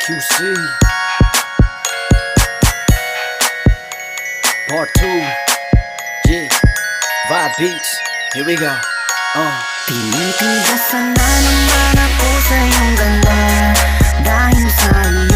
QC Part 2. Yeah, Vibe Beats. Here we go. Tinitigasan na naman ako sa iyong ganda dahil sa iyo